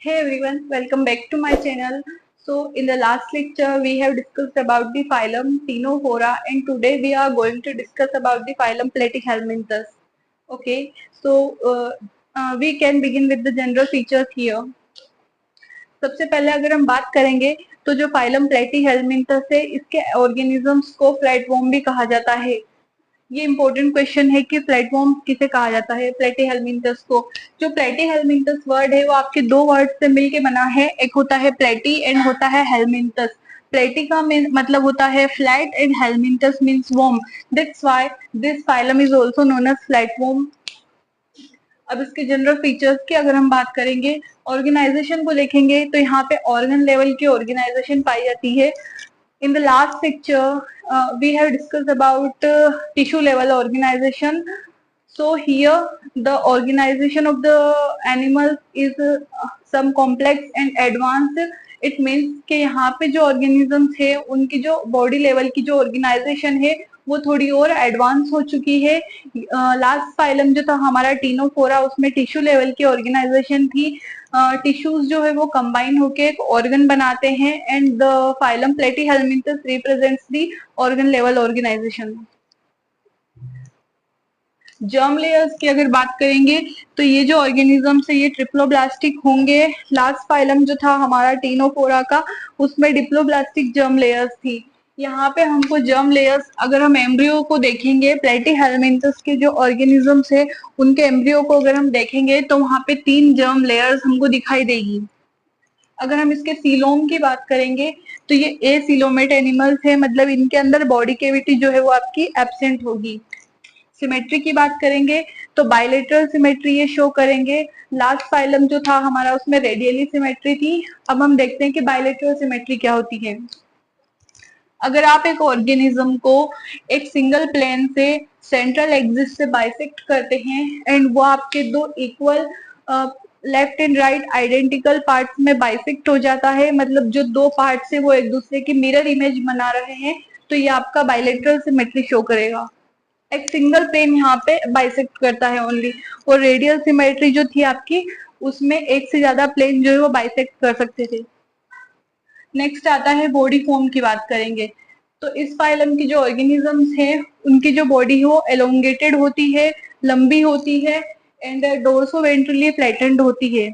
Hey everyone, welcome back to my channel. So in the last lecture we have discussed about the phylum Ctenophora and today we are going to discuss about the phylum Platyhelminthes. Okay, so we can begin with the general features here. सबसे पहले अगर हम बात करेंगे तो जो phylum प्लेटीहेल्मिंथस है इसके ऑर्गेनिजम्स को फ्लैटवर्म भी कहा जाता है। ये इंपॉर्टेंट क्वेश्चन है कि प्लेटफॉर्म किसे कहा जाता है, प्लेटीहेल्मिंथस को। जो प्लेटीहेल्मिंथस वर्ड है वो आपके दो वर्ड से मिलके बना है, एक होता है प्लेटी एंड होता है हेल्मिंथस। प्लेटी का मतलब होता है flat and helminths means worm. That's why this phylum is also known as flatworm. अब इसके जनरल फीचर्स की अगर हम बात करेंगे, ऑर्गेनाइजेशन को देखेंगे तो यहाँ पे ऑर्गन लेवल की ऑर्गेनाइजेशन पाई जाती है। In the last lecture, we have discussed about tissue level organization. So here the organization of the animals is some complex and advanced. It means कि यहाँ पे जो organisms है उनकी जो body level की जो organization है वो थोड़ी और एडवांस हो चुकी है। लास्ट फाइलम जो था हमारा टीनोफोरा उसमें टिश्यू लेवल की ऑर्गेनाइजेशन थी। टिश्यूज जो है वो कंबाइन होके एक ऑर्गन बनाते हैं and the phylum Platyhelminthes represents the organ level organization. Germ layers की अगर बात करेंगे तो ये जो ऑर्गेनिजम्स है ये ट्रिप्लोब्लास्टिक होंगे। लास्ट फाइलम जो था हमारा टीनोफोरा का उसमें डिप्लोब्लास्टिक जर्म लेयर्स थी। यहाँ पे हमको जर्म लेयर्स, अगर हम एम्ब्रियो को देखेंगे प्लेटीहेल्मिंथस के जो ऑर्गेनिजम्स है उनके एम्ब्रियो को अगर हम देखेंगे तो वहां पे 3 जर्म लेयर्स हमको दिखाई देगी। अगर हम इसके सीलोम की बात करेंगे तो ये एसीलोमेट एनिमल्स है, मतलब इनके अंदर बॉडी कैविटी जो है वो आपकी एब्सेंट होगी। सिमेट्री की बात करेंगे तो बायलेटरल सिमेट्री ये शो करेंगे। लास्ट फाइलम जो था हमारा उसमें रेडियली सिमेट्री थी। अब हम देखते हैं कि बायलेटरल सिमेट्री क्या होती है। अगर आप एक ऑर्गेनिज्म को एक सिंगल प्लेन से सेंट्रल एक्सिस से बाइसेक्ट करते हैं एंड वो आपके दो equal left and right identical parts में बाइसेक्ट हो जाता है, मतलब जो दो पार्ट्स है वो एक दूसरे की मिरर इमेज बना रहे हैं, तो ये आपका बायलेटरल सिमेट्री शो करेगा। एक सिंगल प्लेन यहाँ पे बाइसेक्ट करता है ओनली, और रेडियल सिमेट्री जो थी आपकी उसमें एक से ज्यादा प्लेन जो है वो बाइसेक्ट कर सकते थे। नेक्स्ट आता है बॉडी फॉर्म की बात करेंगे तो इस फाइलम की जो ऑर्गेनिजम्स है उनकी जो बॉडी है वो एलोंगेटेड होती है, लंबी होती है एंड डोर्सोवेंट्रली फ्लैटेंड होती है।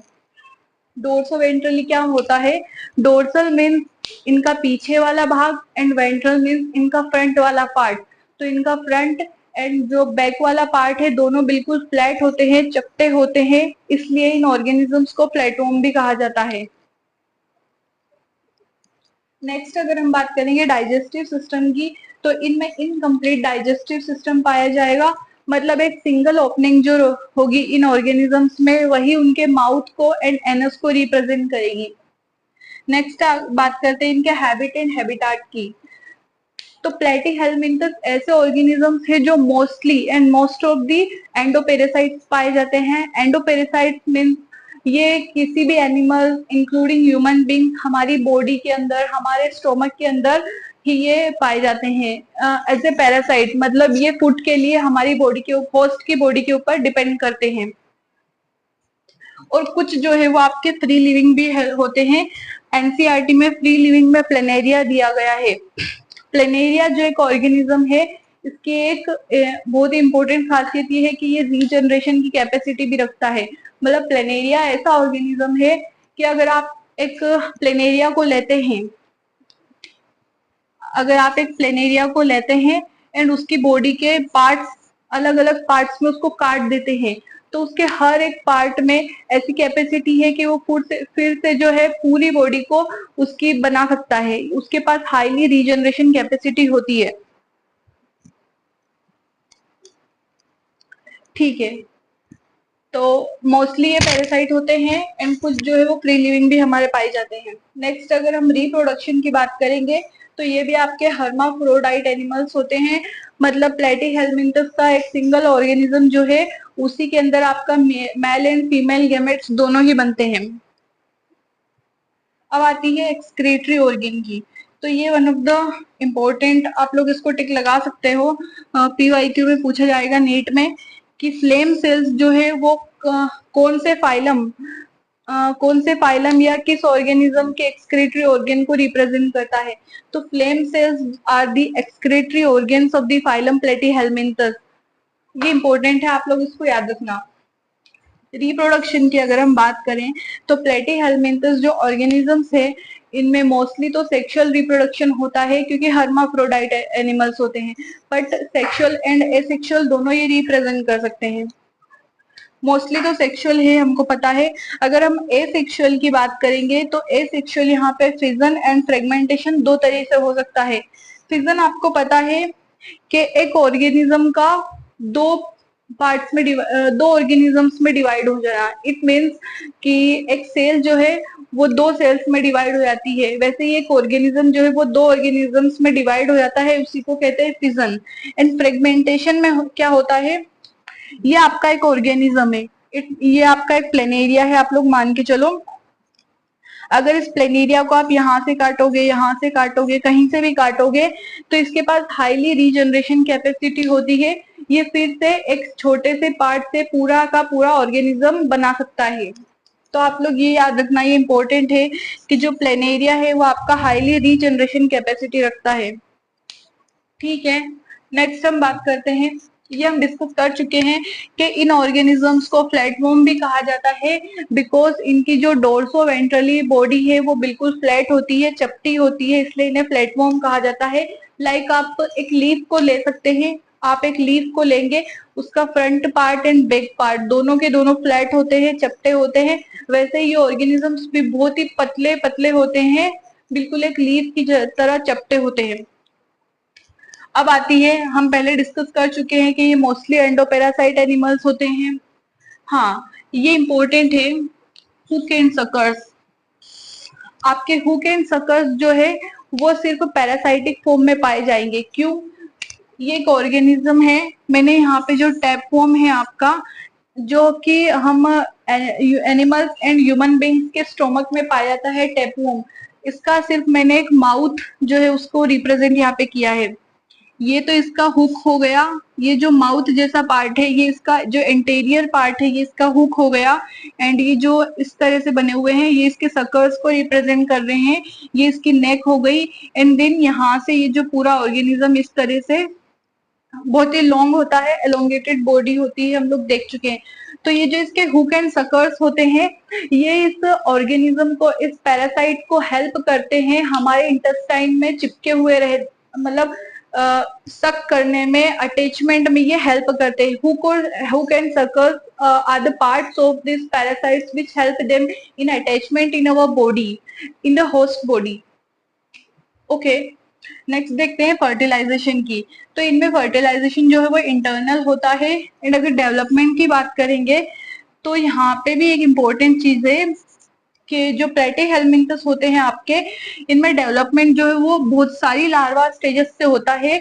डोर्सोवेंट्रली क्या होता है? डोर्सल मीन्स इनका पीछे वाला भाग एंड वेंट्रल मीन्स इनका फ्रंट वाला पार्ट। तो इनका फ्रंट एंड जो बैक वाला पार्ट है दोनों बिल्कुल फ्लैट होते हैं, चपटे होते हैं, इसलिए इन ऑर्गेनिजम्स को फ्लैटवर्म भी कहा जाता है। नेक्स्ट अगर हम बात करेंगे डाइजेस्टिव सिस्टम की तो इनमें इनकम्प्लीट डाइजेस्टिव सिस्टम पाया जाएगा, मतलब एक सिंगल ओपनिंग जो होगी इन ऑर्गेनिजम्स में वही उनके माउथ को एंड एनस को रिप्रेजेंट करेगी। नेक्स्ट बात करते हैं इनके हैबिट एंड हैबिटाट की। तो प्लेटीहेल्मिंथस ऐसे ऑर्गेनिजम्स है जो mostly and most of the endoparasites पाए जाते हैं। एंडोपेरासाइट्स मीन्स ये किसी भी एनिमल इंक्लूडिंग ह्यूमन बींग हमारी बॉडी के अंदर, हमारे स्टोमक के अंदर ही ये पाए जाते हैं एज ए पैरासाइट, मतलब ये फूड के लिए हमारी बॉडी के होस्ट की बॉडी के ऊपर डिपेंड करते हैं। और कुछ जो है वो आपके फ्री लिविंग भी होते हैं। एनसीईआरटी में फ्री लिविंग में प्लेनेरिया दिया गया है। प्लेनेरिया जो एक ऑर्गेनिज्म है इसकी एक बहुत ही इंपॉर्टेंट खासियत ये है कि ये रीजनरेशन की कैपेसिटी भी रखता है। मतलब प्लेनेरिया ऐसा ऑर्गेनिज्म है कि अगर आप एक प्लेनेरिया को लेते हैं, अगर आप एक प्लेनेरिया को लेते हैं एंड उसकी बॉडी के पार्ट्स अलग अलग पार्ट्स में उसको काट देते हैं तो उसके हर एक पार्ट में ऐसी कैपेसिटी है कि वो फिर से जो है पूरी बॉडी को उसकी बना सकता है। उसके पास हाईली रीजनरेशन कैपेसिटी होती है। ठीक है, तो मोस्टली ये पैरासाइट होते हैं एंड कुछ जो है वो फ्री लिविंग भी हमारे पाए जाते हैं। नेक्स्ट अगर हम रिप्रोडक्शन की बात करेंगे तो ये भी आपके हर्माफ्रोडाइट एनिमल्स होते हैं, मतलब प्लेटीहेल्मिंथस का एक सिंगल ऑर्गेनिज्म जो है उसी के अंदर आपका मेल एंड फीमेल गैमेट्स दोनों ही बनते हैं। अब आती है एक्सक्रीटरी ऑर्गन की, तो ये वन ऑफ द इम्पोर्टेंट, आप लोग इसको टिक लगा सकते हो, पीवाईक्यू में पूछा जाएगा नीट में कि फ्लेम सेल्स जो है वो कौन से फाइलम कौन से फाइलम या किस ऑर्गेनिज्म के एक्सक्रीटरी ऑर्गन को रिप्रेजेंट करता है? तो flame cells are the excretory organs of the phylum Platyhelminthes. ये इंपॉर्टेंट है, आप लोग इसको याद रखना। रिप्रोडक्शन की अगर हम बात करें तो प्लेटीहेलमिन्थस जो ऑर्गेनिजम्स है इनमें मोस्टली तो सेक्सुअल रिप्रोडक्शन होता है क्योंकि हर्माफ्रोडाइट एनिमल्स होते हैं, बट सेक्सुअल एंड एसेक्सुअल दोनों ये रिप्रेजेंट कर सकते हैं। मोस्टली तो सेक्सुअल है, हमको पता है। अगर हम एसेक्सुअल की बात करेंगे तो एसेक्सुअल यहाँ पे फिजन एंड फ्रेगमेंटेशन दो तरह से हो सकता है। फिजन आपको पता है कि एक ऑर्गेनिज्म का दो पार्ट्स में दो ऑर्गेनिजम्स में डिवाइड हो जाना। इट मीन्स कि एक सेल जो है वो दो सेल्स में डिवाइड हो जाती है, वैसे ही एक ऑर्गेनिज्म जो है वो दो ऑर्गेनिजम्स में डिवाइड हो जाता है, उसी को कहते हैं फिजन। एंड फ्रेगमेंटेशन में क्या होता है, ये आपका एक ऑर्गेनिज्म है, ये आपका एक प्लेनेरिया है, आप लोग मान के चलो। अगर इस प्लेनेरिया को आप यहाँ से काटोगे, यहाँ से काटोगे, कहीं से भी काटोगे, तो इसके पास हाईली रीजनरेशन कैपेसिटी होती है। ये फिर से एक छोटे से पार्ट से पूरा का पूरा ऑर्गेनिज्म बना सकता है। तो आप लोग ये याद रखना, ये इंपॉर्टेंट है कि जो प्लेनेरिया है वो आपका हाईली रीजनरेशन कैपेसिटी रखता है। ठीक है, नेक्स्ट हम बात करते हैं, ये हम डिस्कस कर चुके हैं कि इन ऑर्गेनिजम्स को फ्लैटवर्म भी कहा जाता है बिकॉज इनकी जो डोर्सो वेंट्रली बॉडी है वो बिल्कुल फ्लैट होती है, चपटी होती है, इसलिए इन्हें फ्लैटवर्म कहा जाता है। लाइक आप एक लीफ को ले सकते हैं, आप एक लीफ को लेंगे, उसका front part and back part दोनों के दोनों फ्लैट होते हैं, चपटे होते हैं, वैसे ये ऑर्गेनिजम्स भी बहुत ही पतले पतले होते हैं, बिल्कुल एक लीफ की तरह चपटे होते हैं। अब आती है, हम पहले डिस्कस कर चुके हैं कि ये मोस्टली एंडोपेरासाइट एनिमल्स होते हैं। हाँ, ये इंपॉर्टेंट है, हुक एंड सकर्स। आपके हुक एंड सकर्स जो है वो सिर्फ पैरासाइटिक फॉर्म में पाए जाएंगे। क्यों? ये एक ऑर्गेनिज्म है, मैंने यहाँ पे जो टैपवर्म है आपका, जो कि हम एनिमल्स एंड ह्यूमन बींग्स के स्टोमक में पाया जाता है टैपवर्म, इसका सिर्फ मैंने एक माउथ जो है उसको रिप्रेजेंट यहाँ पे किया है। ये तो इसका हुक हो गया, ये जो माउथ जैसा पार्ट है ये इसका जो इंटीरियर पार्ट है ये इसका हुक हो गया, एंड ये जो इस तरह से बने हुए हैं ये इसके सकर्स को रिप्रेजेंट कर रहे हैं, ये इसकी नेक हो गई। एंड देन यहाँ से ये जो पूरा ऑर्गेनिज्म इस तरह से बहुत ही लॉन्ग होता है, एलोंगेटेड बॉडी होती है, हम लोग देख चुके हैं। तो ये जो इसके हुक एंड सकर्स होते हैं ये इस ऑर्गेनिज्म को, इस पैरासाइट को हेल्प करते हैं हमारे इंटेस्टाइन में चिपके हुए रहे, मतलब सक करने में, अटैचमेंट में ये हेल्प करते हैं। Hook and circles are the parts of this parasites which help them in attachment in our body, in the host body. Okay, next देखते हैं फर्टिलाइजेशन की। तो इनमें फर्टिलाइजेशन जो है वो इंटरनल होता है, एंड अगर डेवलपमेंट की बात करेंगे तो यहाँ पे भी एक इम्पोर्टेंट चीज है कि जो प्लेटीहेलमिन्थस होते हैं आपके, इनमें डेवलपमेंट जो है वो बहुत सारी लार्वा स्टेजेस से होता है।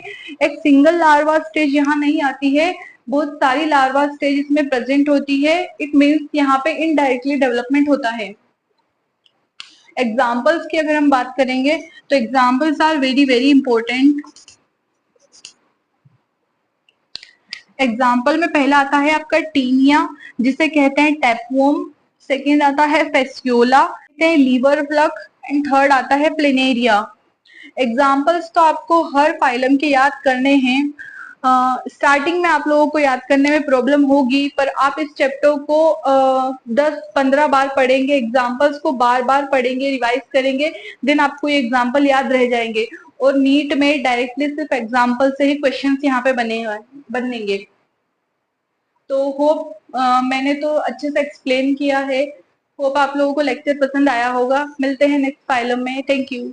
एक सिंगल लार्वा स्टेज यहाँ नहीं आती है, बहुत सारी लार्वा स्टेज इसमें प्रेजेंट होती है। इट मीन्स यहाँ पे इनडायरेक्टली डेवलपमेंट होता है। एग्जाम्पल्स की अगर हम बात करेंगे तो examples are very very important. Example में पहला आता है आपका टीनिया जिसे कहते हैं टैपवर्म, सेकेंड आता है फेस्क्यूला, कहते हैं लीवर फ्लक, एंड थर्ड आता है प्लेनेरिया। एग्जाम्पल्स तो आपको हर फाइलम के याद करने हैं। स्टार्टिंग में आप लोगों को याद करने में प्रॉब्लम होगी, पर आप इस चैप्टर को 10-15 बार पढ़ेंगे, एग्जाम्पल्स को बार बार पढ़ेंगे, रिवाइज करेंगे, देन आपको ये एग्जाम्पल याद रह जाएंगे। और नीट में डायरेक्टली सिर्फ एग्जाम्पल से ही क्वेश्चंस यहाँ पे बनेंगे। तो होप मैंने तो अच्छे से एक्सप्लेन किया है, होप आप लोगों को लेक्चर पसंद आया होगा। मिलते हैं नेक्स्ट फाइलम में, थैंक यू।